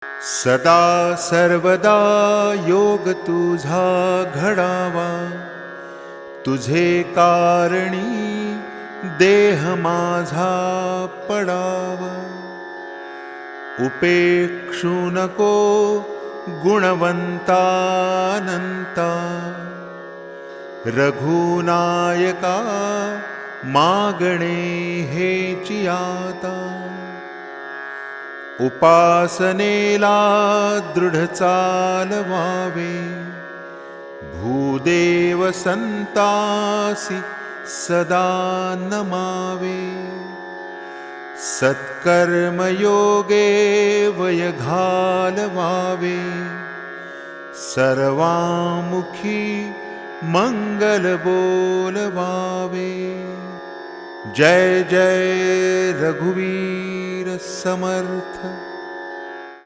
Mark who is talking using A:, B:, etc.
A: सदा सर्वदा योग तुझा घडावा, तुझे कारणी देह माझा पडावा. उपेक्षु नको गुणवंतानंता, रघुनायका मागणे हेची आता. उपासनेला दृढ चालवावे, भूदेव संतासी सदा नमावे. सत्कर्मयोगे वय घालवावे, सर्वामुखी मंगल बोलवावे. जय जय रघुवीर समर्थ.